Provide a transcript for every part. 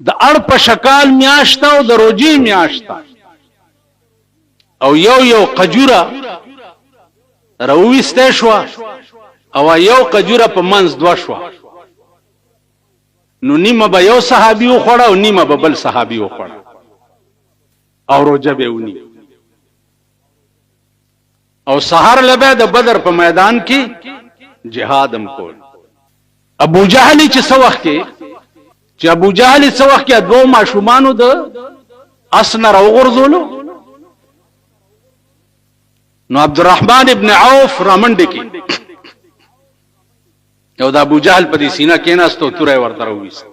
د اړ په شکال میاشت او د روجي میاشت او یو قجوره رويسته شو او یو قجوره په منځ دوا شو نو نیمه به یو صحابي وخوړه او نیمه به بل صحابي وخوړه او روجه به ونی او سحر لبه د بدر په میدان کې جهاد هم کول. ابو جهل چې سوخ کې چې ابو جهل سوخ کې دوه ماشومانو د اسنر او غرزولو نو عبدالرحمن ابن عوف رامنډ کې یو د ابو جهل په دې سینه کې ناستو تورې ورته وېست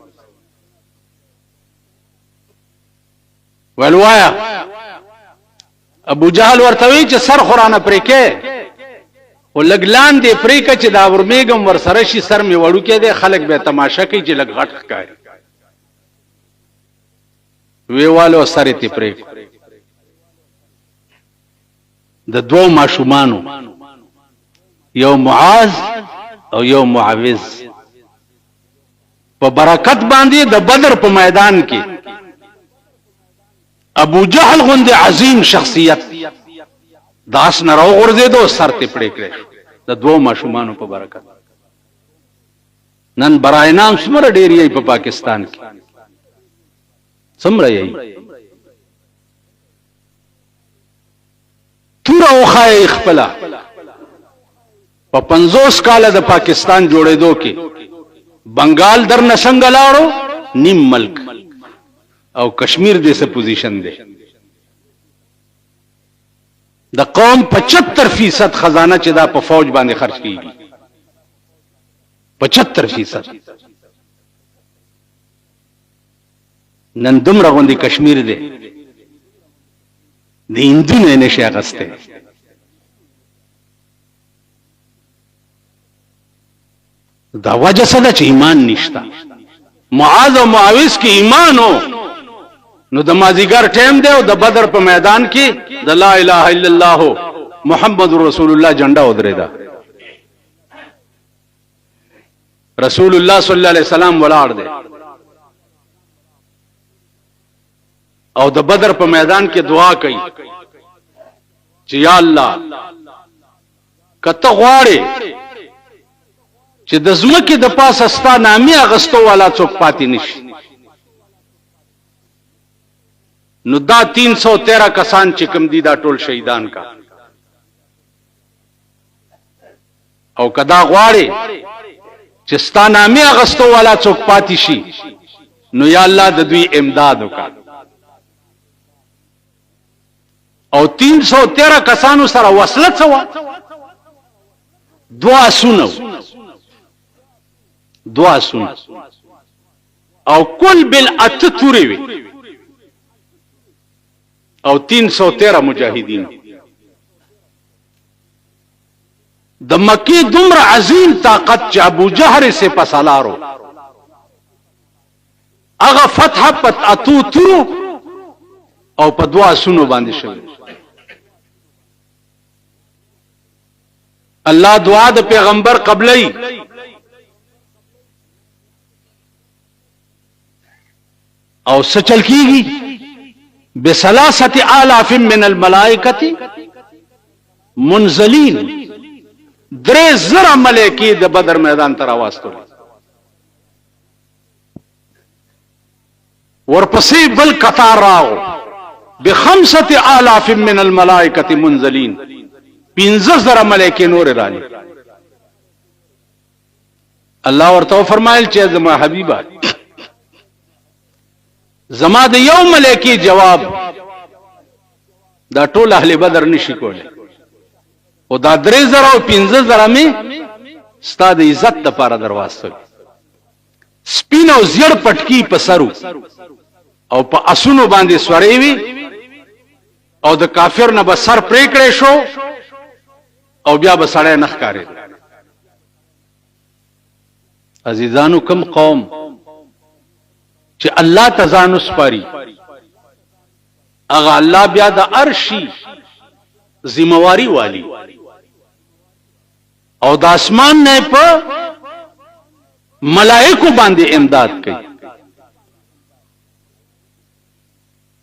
ولوایا ابو جهل ورته وی چې سر خورانه پرې کې ولګلان دې پرې کې چې دا ورمیګم ور سره شي سر می وړو کې دې خلک به تماشا کوي چې لګ غټ ښکاري ویوالو سره تی پرې د دوه ماشومانو یو معاذ او یو معوذ په برکت باندې د بدر په میدان کې ابو جهل غوندې عظیم شخصیت داس نه راو ورځې دو سر ته پړې کړې د دوه ماشومانو په برکت نن برای نام سمره ډېری په پاکستان کې سمره یې تور او خای خپل په 50 کال د پاکستان جوړېدو کې بنگال در نسنګ لاړو نیم ملک او کشمیر دې څه پوزیشن دی د قوم 75% خزانه چې دا په فوج باندې خرج کیږي 75% نن دومره غوندي کشمیر دی د هندونه نشي اغسته دا وجه څه چې ایمان نشتا معاذ او معاوذ کې ایمان هو نو د مازیګر ټیم دی او د بدر په میدان کې د لا اله الا الله محمد رسول الله جنډا ودرېدا رسول الله صلی الله علیه وسلم ولاړ دی او د بدر په میدان کې دعا کوي چې یا الله کته غواړي چې د زمکه د پاسه ستا نامي اغستو والا څوک پاتې نشي نو دا 313 کسان چې کم دي دا ټول شهیدان کا او کدا غواړي چې ستا نامي اغستو والا څوک پاتې شي نو یا الله د دوی امداد وکړه او 313 کسانو سره وصلت سوا دعا سنو او کل بالاتتوری وی او 313 مجاهدین د مکی دومره عظیم طاقت چې ابو جهل سے پسالارو هغه فتح پت اتو ترو او په دعا سنو باندې شوی الله دعا د پیغمبر قبلی او سچل کیږي بثلاثه آلاف من الملائکه منزلین 3000 ملائکه د بدر میدان تر واستول ورپسې بل قطار راو بخمسه آلاف من الملائکه منزلین 15000 ملائکه نور رانی الله ورته فرمایل چې زما حبیبا زما د یو ملائکی جواب دا ټول اهل بدر نشي کوله او دا 3000 او 15000 می ستاد عزت لپاره دروازه سپین او زیړ پټکی په سرو او په اسونو باندې سوري وي او د کافر نه به سر پرې کړې شو او بیا به سړی نخ کاری عزیزانو کم قوم چې الله تزانو سپاری اغه الله بیا د ارشی ذمہواری والی او د اسمان نه په ملائکو باندې امداد کوي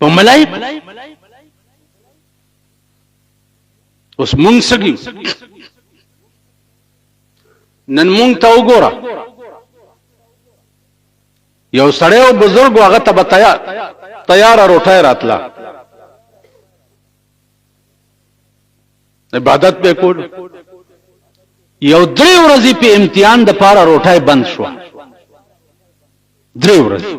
په ملائک اوس مونږ سګي نن مونږ ته وګوره یو سړی او بزرګ هغه ته تیار روټای راتلا عبادت به کول یو 3 ورځې په امتحان د پاره روټای بند شو 3 ورځې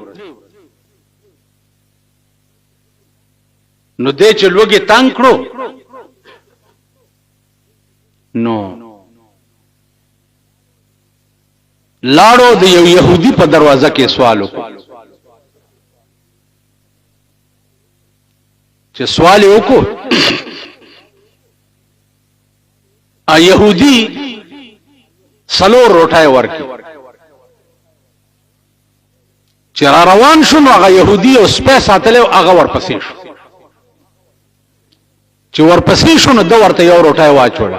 نو دې چې لوګي تنگ کړو نو لاړو د یو يهودي په دروازه کې سوال وکړ چې سوال وکړو ا يهودي سلور روټای ورکړي چې روان شو نو هغه يهودي او سپه ساتل او هغه ورپسې شو چې ورپسې شو نو د ورته یو روټای واچول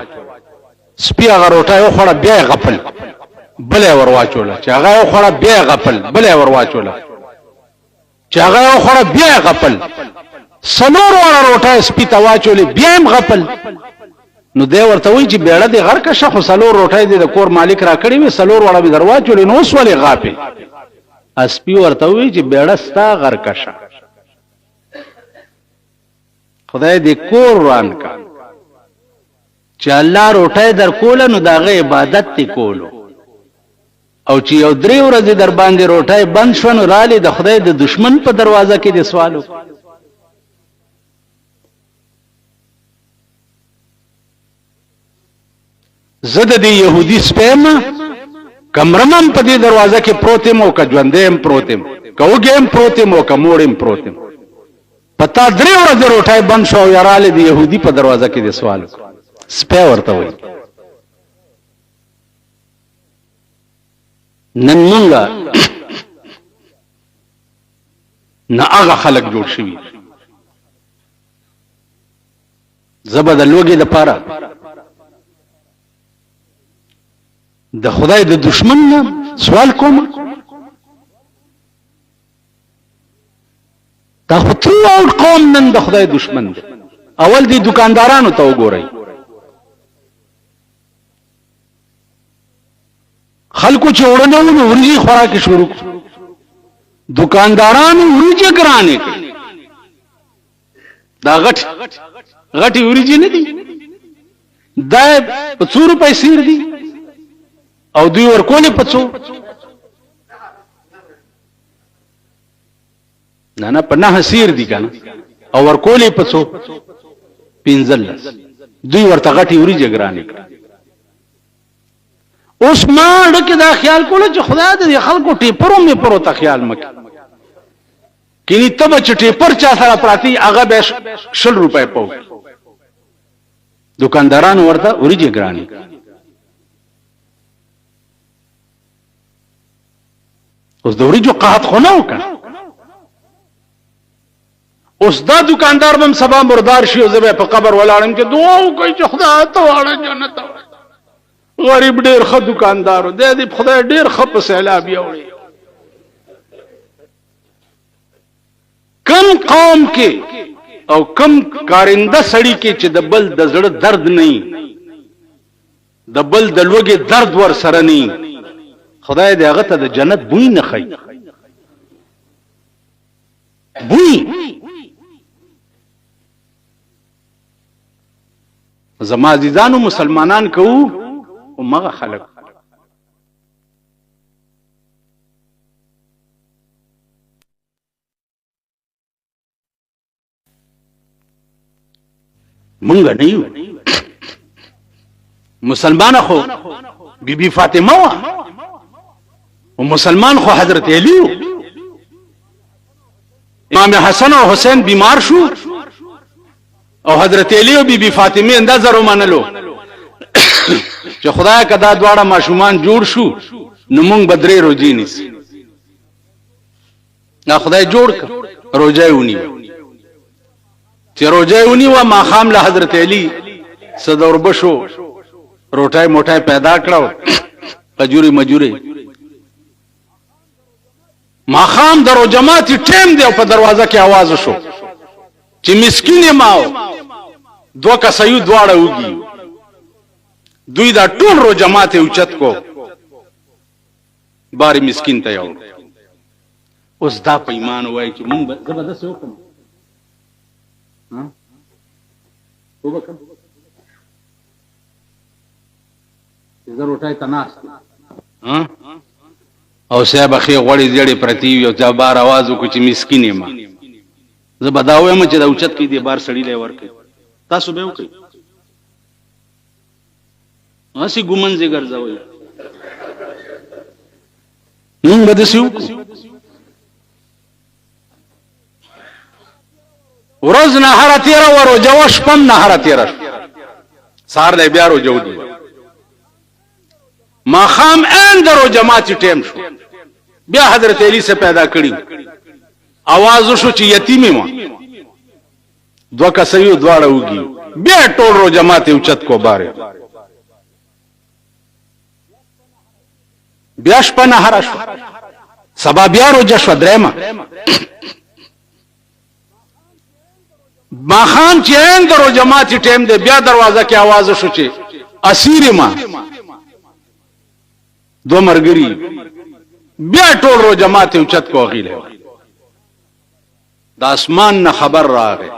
سپي هغه روټای خوړه بیا غفل بلې ور واچول چې هغه خوړه بیا غفل بلې ور واچول چې هغه خوړه بیا غفل سلور ور روټای سپي ته واچول بیا هم غفل نو دی ورته وی چې بیړه دی غر کا شخو سلور روټای دی د کور مالک را کړی وي سلور وړه به درواچول نو اوس ولې غافل اسپی ورته وی چې بیړه ستا غر کا شه خدای دې کور روان کا چې الله روټای در کول نو داغه عبادت تی کولو او چې یو 3 ورځې در باندې روټای بند شو نو رالی د خدای د دشمن په دروازه کې دې سوالو زد دی يهودي سپېم کمرمم په دې دروازه کې پروتم او کجوندېم پروتم کوګېم پروتم او کموړم پروتم پتا 3 ورځې روټای بند شو یاراله دی يهودي په دروازه کې دې سوال سپې ورته وي نن مونږه نه هغه خلک جوړ شوي زبد لوګي د پاره د خدای د دشمن نه سوال کوم دا خو ټول قوم نن د خدای دشمن دی اول دی دکاندارانو ته وګورئ خلکو چې وړنه ونه ورځي خوراکي شروع دکاندارانو ورځي ګرانې دا غټي ورځي نه دي دا په 100 روپۍ سیر دي او دوی ورکولې پڅو نه په 9 سیر دي کنه او ورکولې پڅو 15 دوی ورته غټي ورځي ګرانې اوس ما ډکه دا خیال کوله چې خدای دې خلکو ټیپرو می پرو ته خیال مکه کینی تب چې ټیپر چا سره پراتی هغه به 100 روپۍ پاو دکانداران ورته ورځي ګرانې اوس د ورځو قحط خو نه وکړ اوس دا دکاندار بم سبا مردار شي او زه په قبر ولاړم چې دعا وکړي چې خدای ته واړه جنت غریب ډیر ښه دکاندارو دې خدای ډیر ښه په سیلاب یوړي کم قوم کې او کم کارنده سړی کې چې د بل د زړه درد نه د بل د لوګي درد ور سره نه خدای دې هغه ته د جنت بوی نه خي بوی زما عزیزانو مسلمانان کوو او مغه خلق مونږ نه یو مسلمان خو بیبي فاطمه وا او مسلمان خو حضرت علی امام حسن او حسین بیمار شو او حضرت علی او بیبي فاطمه اندازه رومانلو چې خدای کدا دواړه ماشومان جوړ شو نو مونږ بدرې روزي نیس نا خدای جوړ روزه ونی چې روزه ونی وا ما خام له حضرت علی صدور بشو روټای موټای پیدا کړو کجوري مجوري ما خام درو جماعت ټیم دی په دروازه کې आवाज شو چې مسکین ماو دو کسیو دواړه وږي دوی دا ټول رو جماعت اوچت کو باری مسکین ته یو اوس دا په ایمان وای چې مونږ زبردست وکړو ها وبکم زه روټای تناس ها او صاحب خې غوړې زړې پرتی یو ځا بار आवाज وکړي چې مسکین ما زه بداوې ما چې دا اوچت کې دی بار سړی لې ورکې تاسو به وکړي اسی ګومن زی ګرځوي نن بده سیو ورځ نه هر تیر ورو جوش پم نه هر تیر سار له بیا رو جو دی ما خام اندرو جماعت ټیم شو بیا حضرت علی سے پیدا کړی आवाज شو چې یتیمی ما دو کسیو دواړه وږي بیا ټول رو جماعت اوچت کو باره بیا شپه نه هر شو سبا بیا رو جشو درېما ما خام چې اندرو جماعت ټیم دی بیا دروازه کې आवाज شو چې اسیر ما دو مرګري بیا ټول رو جماعت اوچت کو غیله د اسمان نه خبر راغی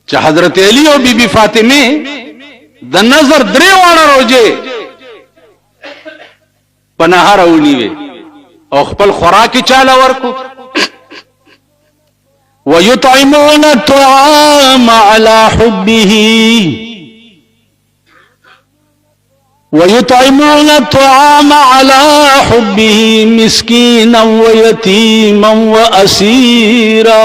چې حضرت علی او بی بی فاطمه د نظر درې واړه روزه پناه راونی او خپل خوراک چاله ورکو ويطعمون الطعام على حبه ويطعمون الطعام على حبه مسكينا ويتيما وأسيرا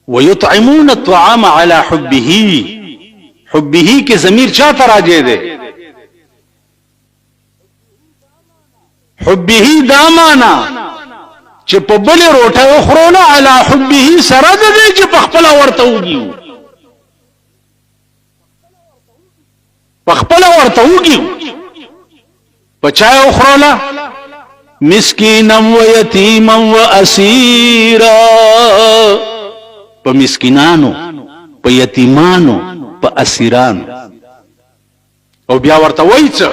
ويطعمون الطعام على حبه حبه کے ضمیر چاہتا راجے دے حبه دامانا چې په بلې روټه وخورونه علی حبه سره د دې چې په خپل ورته وګیو په خپل ورته وګیو په چا وخوروله مسکینا و یتیما و اسیرا په مسکینانو په یتیمانو په اسیرانو او بیا ورته وایي څه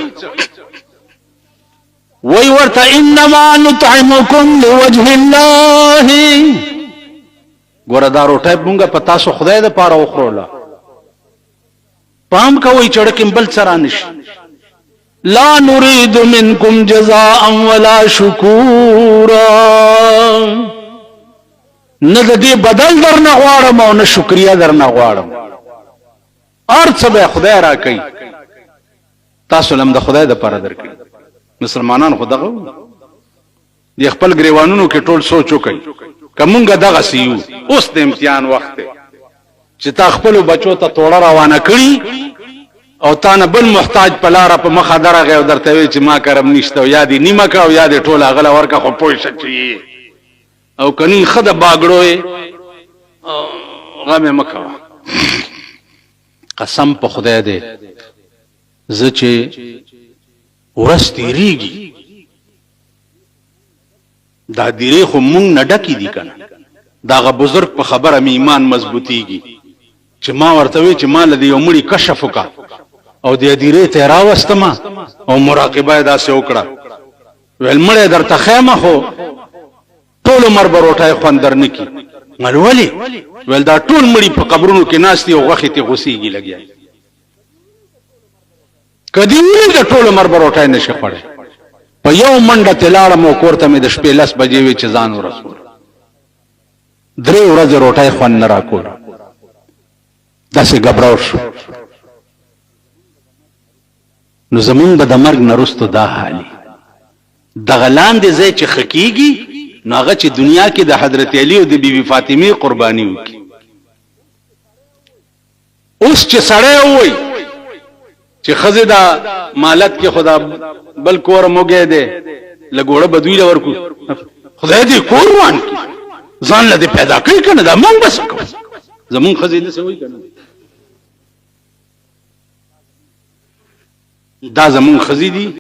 وی ورته انما نطعمکم لوجه الله ګوره دا روټه مونږه په تاسو خدای د پاره وخوروله پام کوي چړکم بل سره نشي لا نريد منكم جزاء ولا شكورا نه د دې بدل درنه غواړم او نه شکریا درنه غواړم ارڅ به خدای را کوي تاسو لم د خدای د پاره درکړي مسلمانان خو دغه د خپل گریوانونو کې ټول سوچ وکړي کومګه دغه سیو اوس د امتحان وخت چې تا خپل بچو ته توړه روانه کړي او تا نه بل محتاج پلاره په مخه درغه او درته وی چې ما کرم نشته او یادی نیمه کا او یادی ټوله غله ورکه خو پوه شي او کني خده باګړوي غمه مکه قسم په خدای دې زچې ورستی ریږي دا دیره خو مونږ نه ډکی دي کنه داغه بزرگ په خبره می ایمان مضبوطیږي چې ما ورته وی چې مال دې یو مړی کشف وکا او دې دیره ته راوستما او مراقبه داسې وکړه ول مړی درته خیمه خو ټول عمر بروټای خوندر نکی ملولي ول دا ټول مړی په قبرونو کې ناشتي او غخې ته غسیږي لګیا کدی ویل د ټول عمر بروټای نشه خړې په یو منډه تلاړه مو کوړته مې د شپې 10 بجې وی چې ځان ورسول درې ورځې روټای خوان نه راکول داسې غبراو شو نو زمون به د مرګ نرستو دا حالي د غلان دې ځای چې خکېږي نو هغه چې دنیا کې د حضرت علی او د بیبي فاطمه قرباني وکړي اوس چې سړی وای چې خزه دا مالت کې خدا بل کور موګه دے لګوړه بدوی لور کو خدای دې کور وان کی ځان له پیدا کړی کنه دا مونږ بس کو زمون خزه دې سوي کنه دا زمون خزه دي